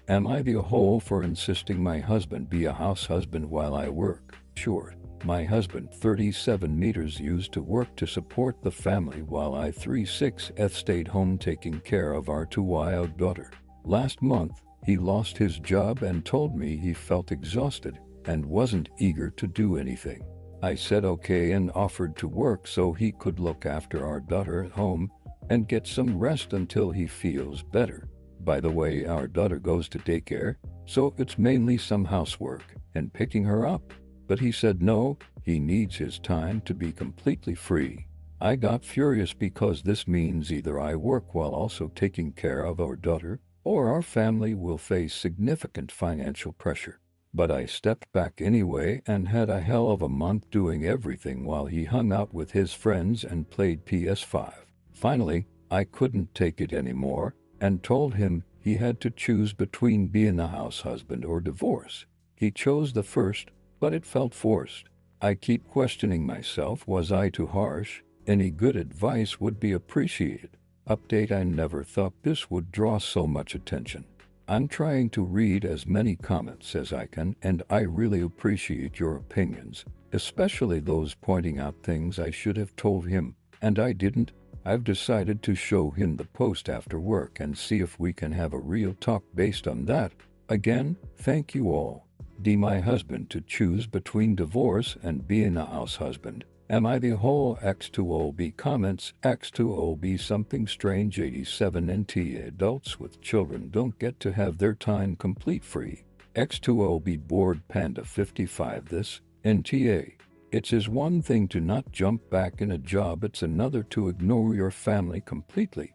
Am I the hole for insisting my husband be a house husband while I work? Short. My husband 37 meters used to work to support the family while I 36th stayed home taking care of our 2-year-old daughter. Last month, he lost his job and told me he felt exhausted and wasn't eager to do anything. I said okay and offered to work so he could look after our daughter at home and get some rest until he feels better. By the way, our daughter goes to daycare, so it's mainly some housework and picking her up. But he said no, he needs his time to be completely free. I got furious because this means either I work while also taking care of our daughter, or our family will face significant financial pressure. But I stepped back anyway and had a hell of a month doing everything while he hung out with his friends and played PS5. Finally, I couldn't take it anymore and told him he had to choose between being a house husband or divorce. He chose the first, but it felt forced. I keep questioning myself, was I too harsh? Any good advice would be appreciated. Update: I never thought this would draw so much attention. I'm trying to read as many comments as I can, and I really appreciate your opinions, especially those pointing out things I should have told him, and I didn't. I've decided to show him the post after work and see if we can have a real talk based on that. Again, thank you all. My husband to choose between divorce and being a house husband. Am I the whole X2OB? Comments: X2OB something strange. 87 NTA adults with children don't get to have their time complete free. X2OB bored panda 55 this NTA. It is one thing to not jump back in a job, it's another to ignore your family completely.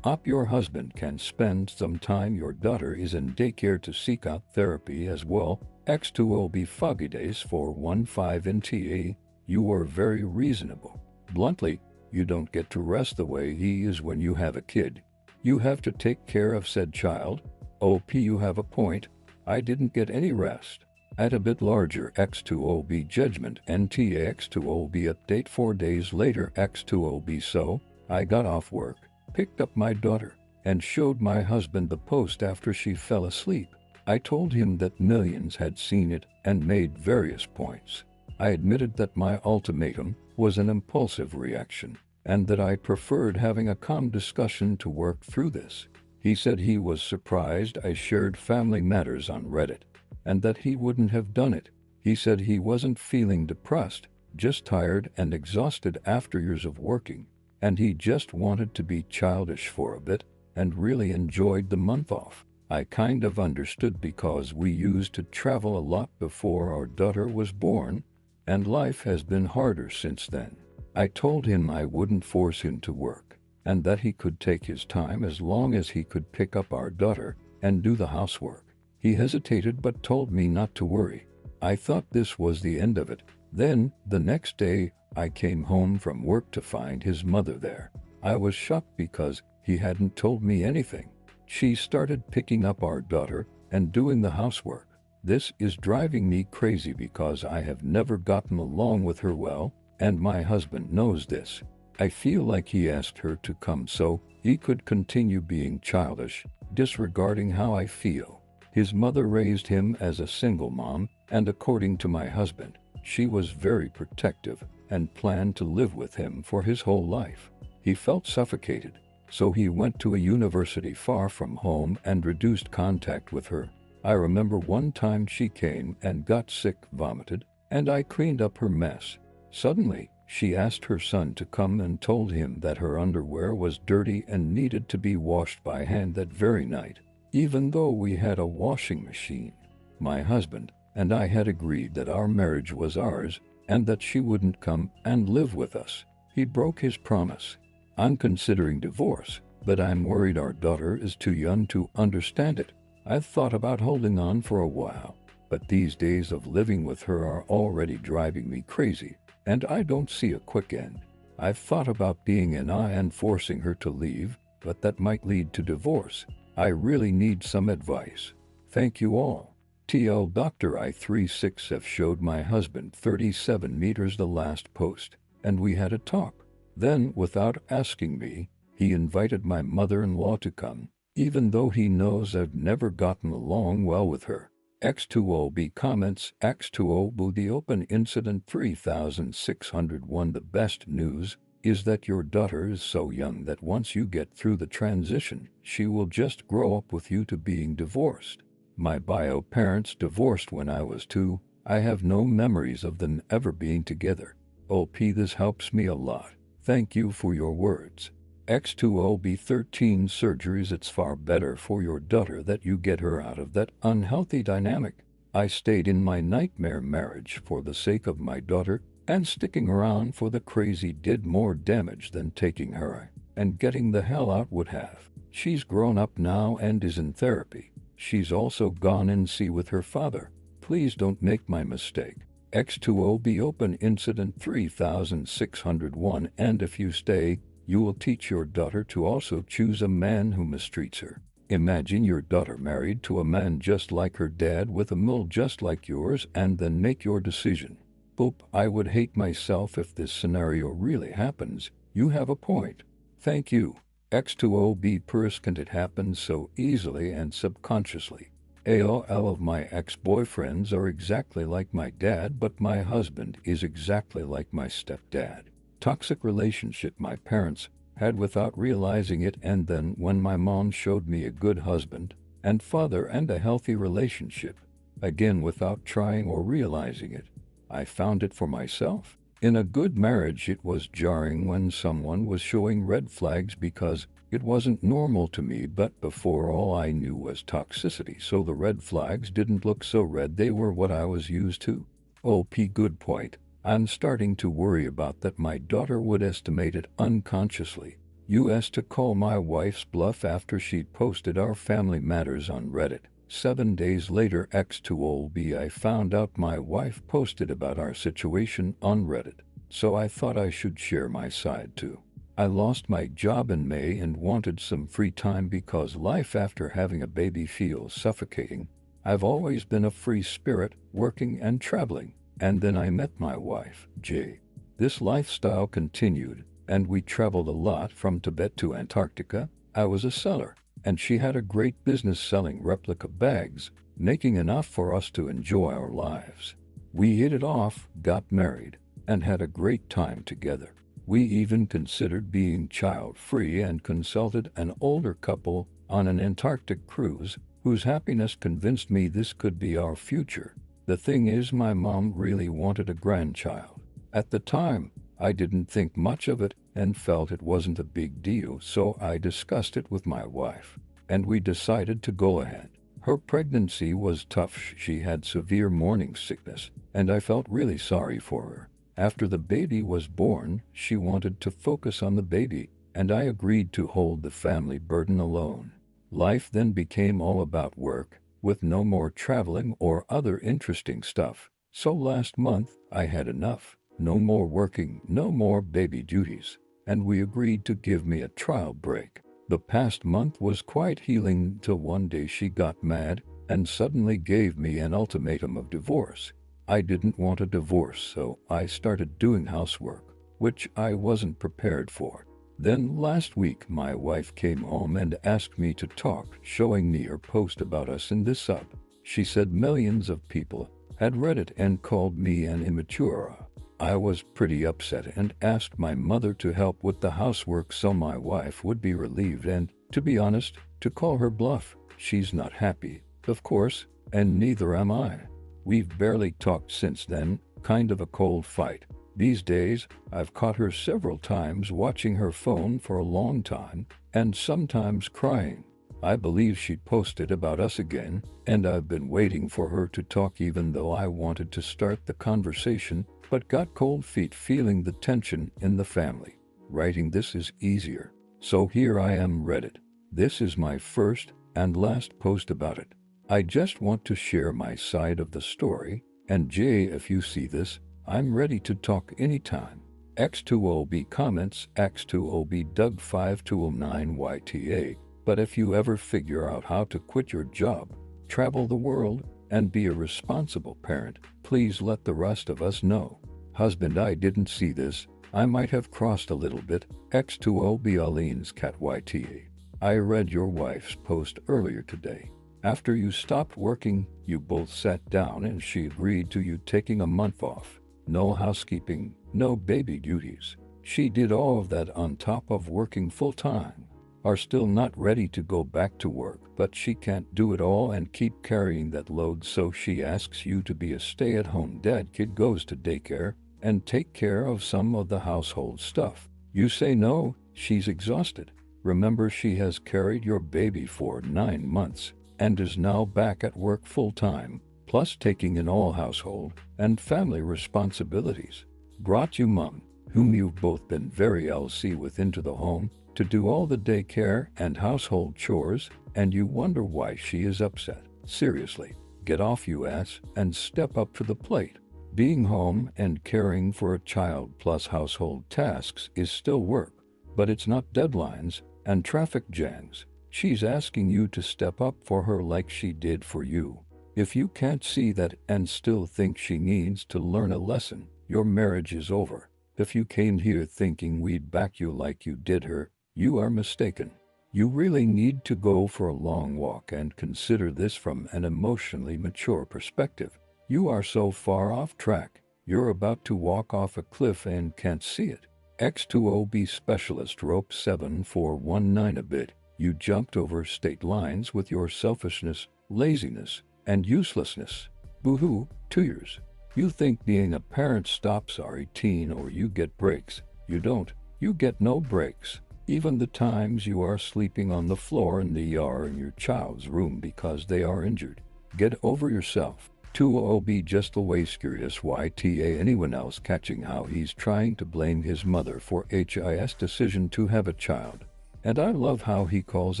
Your husband can spend some time your daughter is in daycare to seek out therapy as well. X2OB foggy days 415 NTA. You are very reasonable. Bluntly, you don't get to rest the way he is when you have a kid. You have to take care of said child. OP, you have a point. I didn't get any rest. At a bit larger X2OB judgment NTA. X2OB update 4 days later. X2OB so, I got off work, picked up my daughter, and showed my husband the post after she fell asleep. I told him that millions had seen it and made various points. I admitted that my ultimatum was an impulsive reaction and that I preferred having a calm discussion to work through this. He said he was surprised I shared family matters on Reddit and that he wouldn't have done it. He said he wasn't feeling depressed, just tired and exhausted after years of working, and he just wanted to be childish for a bit and really enjoyed the month off. I kind of understood because we used to travel a lot before our daughter was born, and life has been harder since then. I told him I wouldn't force him to work, and that he could take his time as long as he could pick up our daughter and do the housework. He hesitated but told me not to worry. I thought this was the end of it. Then, the next day, I came home from work to find his mother there. I was shocked because he hadn't told me anything. She started picking up our daughter and doing the housework. This is driving me crazy because I have never gotten along with her well, and my husband knows this. I feel like he asked her to come so he could continue being childish, disregarding how I feel. His mother raised him as a single mom, and according to my husband, she was very protective and planned to live with him for his whole life. He felt suffocated, so he went to a university far from home and reduced contact with her. I remember one time she came and got sick, vomited, and I cleaned up her mess. Suddenly, she asked her son to come and told him that her underwear was dirty and needed to be washed by hand that very night, even though we had a washing machine. My husband and I had agreed that our marriage was ours and that she wouldn't come and live with us. He broke his promise. I'm considering divorce, but I'm worried our daughter is too young to understand it. I've thought about holding on for a while, but these days of living with her are already driving me crazy, and I don't see a quick end. I've thought about being an eye and forcing her to leave, but that might lead to divorce. I really need some advice. Thank you all. TL Dr. I36F showed my husband 37 meters the last post, and we had a talk. Then, without asking me, he invited my mother-in-law to come. even though he knows I've never gotten along well with her. X2OB comments, X2OB the open incident 3601. The best news is that your daughter is so young that once you get through the transition, she will just grow up with you to being divorced. My bio parents divorced when I was 2. I have no memories of them ever being together. OP, this helps me a lot. Thank you for your words. X2OB 13 surgeries. It's far better for your daughter that you get her out of that unhealthy dynamic. I stayed in my nightmare marriage for the sake of my daughter, and sticking around for the crazy did more damage than taking her and getting the hell out would have. She's grown up now and is in therapy. She's also gone in see with her father. Please don't make my mistake. X2OB open incident 3601. And if you stay, you will teach your daughter to also choose a man who mistreats her. Imagine your daughter married to a man just like her dad with a mill just like yours, and then make your decision. Boop, I would hate myself if this scenario really happens. You have a point. Thank you. X2OB Perscant. It happens so easily and subconsciously. All of my ex-boyfriends are exactly like my dad, but my husband is exactly like my stepdad. Toxic relationship my parents had without realizing it, and then when my mom showed me a good husband and father and a healthy relationship, again without trying or realizing it, I found it for myself. In a good marriage, it was jarring when someone was showing red flags because it wasn't normal to me, but before all I knew was toxicity, so the red flags didn't look so red, they were what I was used to. OP, good point. I'm starting to worry about that my daughter would estimate it unconsciously. US to call my wife's bluff after she posted our family matters on Reddit. 7 days later, X2OB, I found out my wife posted about our situation on Reddit, so I thought I should share my side too. I lost my job in May and wanted some free time because life after having a baby feels suffocating. I've always been a free spirit, working and traveling. And then I met my wife, Jay. This lifestyle continued, and we traveled a lot from Tibet to Antarctica. I was a seller, and she had a great business selling replica bags, making enough for us to enjoy our lives. We hit it off, got married, and had a great time together. We even considered being child-free and consulted an older couple on an Antarctic cruise whose happiness convinced me this could be our future. The thing is, my mom really wanted a grandchild. At the time, I didn't think much of it and felt it wasn't a big deal, so I discussed it with my wife, and we decided to go ahead. Her pregnancy was tough. She had severe morning sickness, and I felt really sorry for her. After the baby was born, she wanted to focus on the baby, and I agreed to hold the family burden alone. Life then became all about work, with no more traveling or other interesting stuff. So last month, I had enough. No more working, no more baby duties, and we agreed to give me a trial break. The past month was quite healing till one day she got mad and suddenly gave me an ultimatum of divorce. I didn't want a divorce, so I started doing housework, which I wasn't prepared for. Then last week my wife came home and asked me to talk, showing me her post about us in this sub. She said millions of people had read it and called me an immature. I was pretty upset and asked my mother to help with the housework so my wife would be relieved and, to be honest, to call her bluff. She's not happy, of course, and neither am I. We've barely talked since then, kind of a cold fight. These days, I've caught her several times watching her phone for a long time, and sometimes crying. I believe she posted about us again, and I've been waiting for her to talk even though I wanted to start the conversation, but got cold feet feeling the tension in the family. Writing this is easier. So here I am, Reddit. This is my first and last post about it. I just want to share my side of the story, and Jay, if you see this, I'm ready to talk anytime. X2OB comments, X2OB Doug 5209 YTA. But if you ever figure out how to quit your job, travel the world, and be a responsible parent, please let the rest of us know. Husband, I didn't see this. I might have crossed a little bit. X2OB Aline's cat YTA. I read your wife's post earlier today. After you stopped working, you both sat down and she agreed to you taking a month off. No housekeeping, no baby duties. She did all of that on top of working full-time. Are still not ready to go back to work, but she can't do it all and keep carrying that load, so she asks you to be a stay-at-home dad. Kid goes to daycare and take care of some of the household stuff. You say no, she's exhausted. Remember, she has carried your baby for 9 months and is now back at work full-time, plus taking in all household and family responsibilities. Brought you mom, whom you've both been very LC with, into the home to do all the daycare and household chores, and you wonder why she is upset. Seriously, get off, you ass, and step up to the plate. Being home and caring for a child plus household tasks is still work, but it's not deadlines and traffic jams. She's asking you to step up for her like she did for you. If you can't see that and still think she needs to learn a lesson, your marriage is over. If you came here thinking we'd back you like you did her, you are mistaken. You really need to go for a long walk and consider this from an emotionally mature perspective. You are so far off track, you're about to walk off a cliff and can't see it. X2OB Specialist Rope 7419 a bit. You jumped over state lines with your selfishness, laziness, and uselessness. Boo-hoo, 2 years. You think being a parent stops R18 or you get breaks. You don't. You get no breaks. Even the times you are sleeping on the floor in the ER in your child's room because they are injured. Get over yourself. 2OB just always curious YTA anyone else catching how he's trying to blame his mother for his decision to have a child. And I love how he calls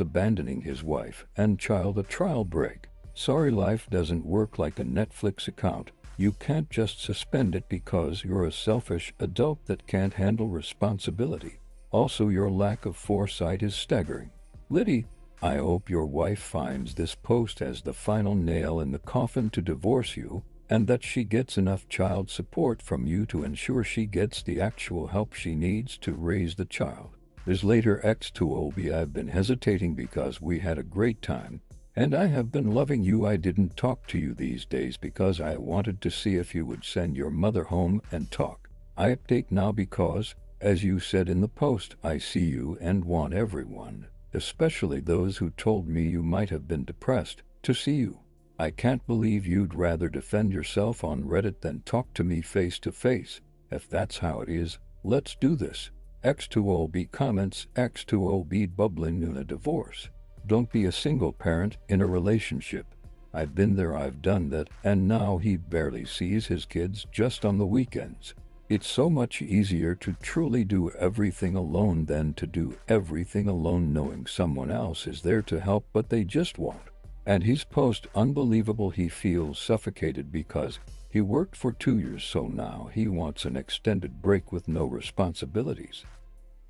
abandoning his wife and child a trial break. Sorry, life doesn't work like a Netflix account. You can't just suspend it because you're a selfish adult that can't handle responsibility. Also, your lack of foresight is staggering. Liddy, I hope your wife finds this post as the final nail in the coffin to divorce you, and that she gets enough child support from you to ensure she gets the actual help she needs to raise the child. This later X2OB, I've been hesitating because we had a great time, and I have been loving you. I didn't talk to you these days because I wanted to see if you would send your mother home and talk. I update now because, as you said in the post, I see you and want everyone, especially those who told me you might have been depressed, to see you. I can't believe you'd rather defend yourself on Reddit than talk to me face to face. If that's how it is, let's do this. X2OB comments, X2OB bubbling in a divorce. Don't be a single parent in a relationship. I've been there, I've done that, and now he barely sees his kids just on the weekends. It's so much easier to truly do everything alone than to do everything alone knowing someone else is there to help but they just won't. And his post, unbelievable, he feels suffocated because he worked for 2 years, so now he wants an extended break with no responsibilities.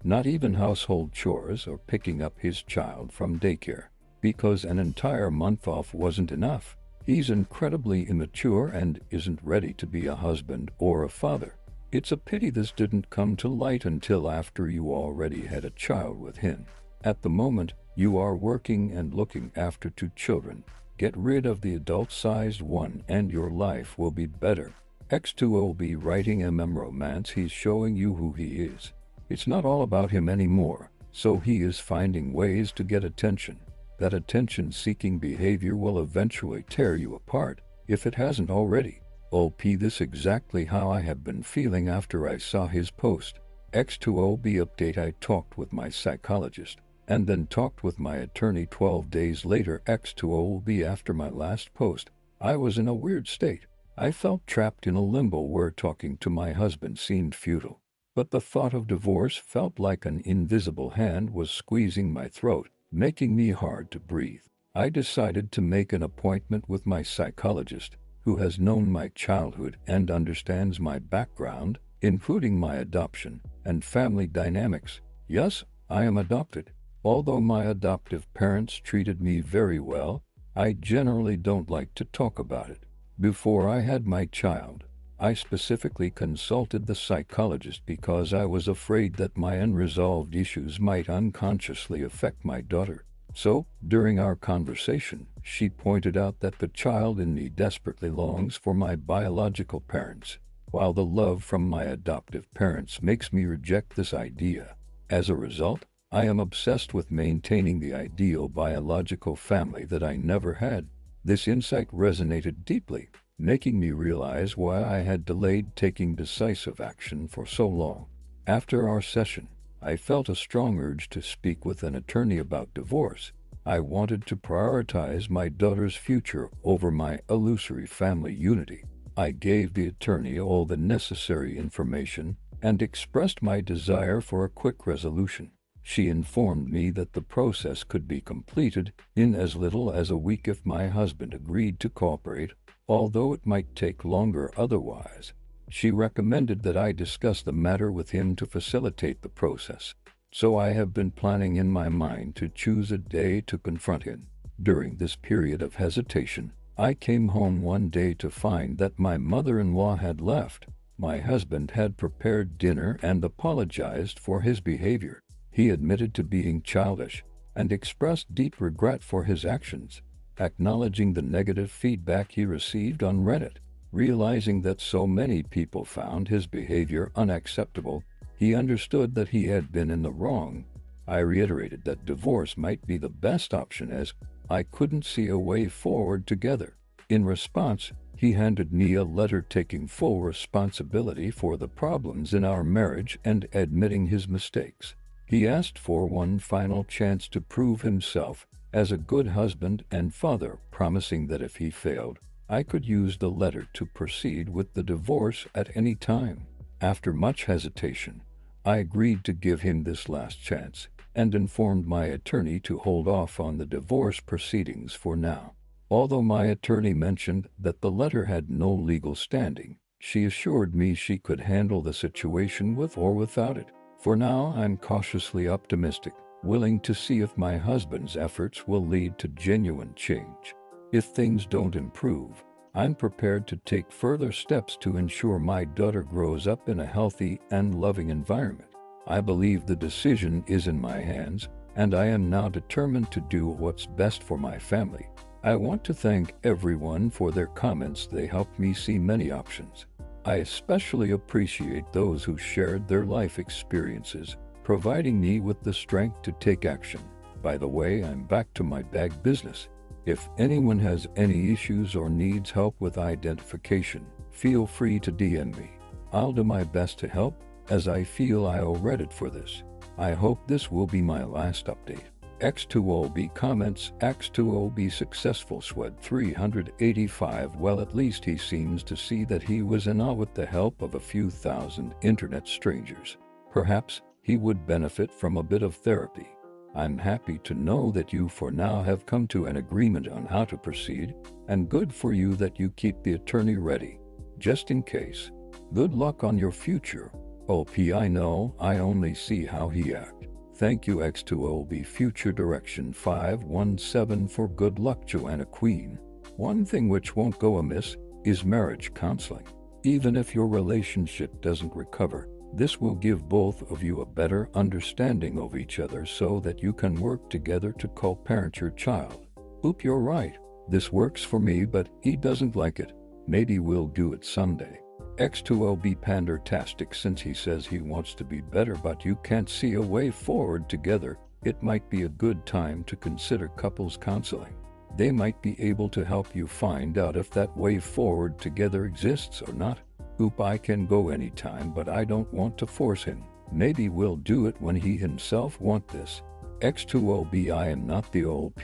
Not even household chores or picking up his child from daycare, because an entire month off wasn't enough. He's incredibly immature and isn't ready to be a husband or a father. It's a pity this didn't come to light until after you already had a child with him. At the moment, you are working and looking after 2 children. Get rid of the adult-sized one and your life will be better. X2OB writing romance, he's showing you who he is. It's not all about him anymore, so he is finding ways to get attention. That attention-seeking behavior will eventually tear you apart, if it hasn't already. OP, this exactly how I have been feeling after I saw his post. X2OB update, I talked with my psychologist, and then talked with my attorney 12 days later. X2OB, after my last post, I was in a weird state. I felt trapped in a limbo where talking to my husband seemed futile. But the thought of divorce felt like an invisible hand was squeezing my throat, making me hard to breathe. I decided to make an appointment with my psychologist, who has known my childhood and understands my background, including my adoption and family dynamics. Yes, I am adopted. Although my adoptive parents treated me very well, I generally don't like to talk about it. Before I had my child, I specifically consulted the psychologist because I was afraid that my unresolved issues might unconsciously affect my daughter. So, during our conversation, she pointed out that the child in me desperately longs for my biological parents, while the love from my adoptive parents makes me reject this idea. As a result, I am obsessed with maintaining the ideal biological family that I never had. This insight resonated deeply, making me realize why I had delayed taking decisive action for so long. After our session, I felt a strong urge to speak with an attorney about divorce. I wanted to prioritize my daughter's future over my illusory family unity. I gave the attorney all the necessary information and expressed my desire for a quick resolution. She informed me that the process could be completed in as little as a week if my husband agreed to cooperate, although it might take longer otherwise. She recommended that I discuss the matter with him to facilitate the process. So I have been planning in my mind to choose a day to confront him. During this period of hesitation, I came home one day to find that my mother-in-law had left. My husband had prepared dinner and apologized for his behavior. He admitted to being childish and expressed deep regret for his actions, acknowledging the negative feedback he received on Reddit. Realizing that so many people found his behavior unacceptable, he understood that he had been in the wrong. I reiterated that divorce might be the best option as I couldn't see a way forward together. In response, he handed me a letter taking full responsibility for the problems in our marriage and admitting his mistakes. He asked for one final chance to prove himself as a good husband and father, promising that if he failed, I could use the letter to proceed with the divorce at any time. After much hesitation, I agreed to give him this last chance and informed my attorney to hold off on the divorce proceedings for now. Although my attorney mentioned that the letter had no legal standing, she assured me she could handle the situation with or without it. For now, I'm cautiously optimistic, willing to see if my husband's efforts will lead to genuine change. If things don't improve, I'm prepared to take further steps to ensure my daughter grows up in a healthy and loving environment. I believe the decision is in my hands, and I am now determined to do what's best for my family. I want to thank everyone for their comments. They helped me see many options. I especially appreciate those who shared their life experiences, providing me with the strength to take action. By the way, I'm back to my bag business. If anyone has any issues or needs help with identification, feel free to DM me. I'll do my best to help, as I feel I owe Reddit for this. I hope this will be my last update. X2OB comments, X2OB successful Swed 385. Well, at least he seems to see that he was in awe with the help of a few thousand internet strangers. Perhaps he would benefit from a bit of therapy. I'm happy to know that you for now have come to an agreement on how to proceed, and good for you that you keep the attorney ready, just in case. Good luck on your future. OP, I know I only see how he acts. Thank you X2OB Future Direction 517 for good luck Joanna Queen. One thing which won't go amiss is marriage counseling. Even if your relationship doesn't recover, this will give both of you a better understanding of each other so that you can work together to co-parent your child. Oop, you're right. This works for me, but he doesn't like it. Maybe we'll do it someday. X2OB pandertastic, since he says he wants to be better but you can't see a way forward together, it might be a good time to consider couples counseling. They might be able to help you find out if that way forward together exists or not. Oop, I can go anytime, but I don't want to force him. Maybe we'll do it when he himself wants this. X2OB, I am not the OP.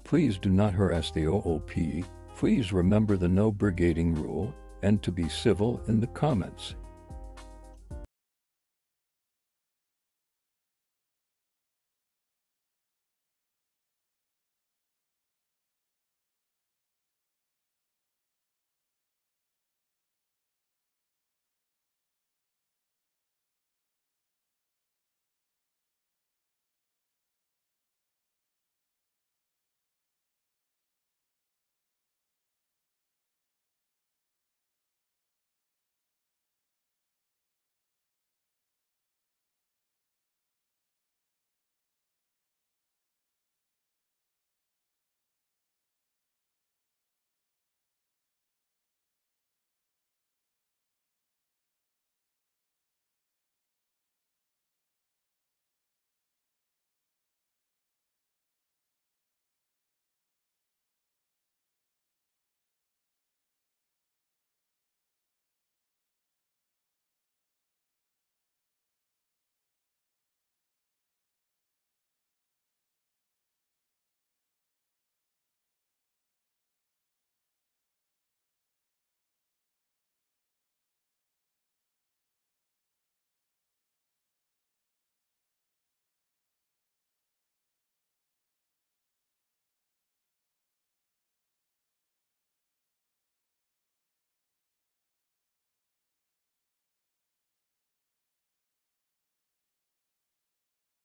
Please do not harass the OP. Please remember the no brigading rule and to be civil in the comments.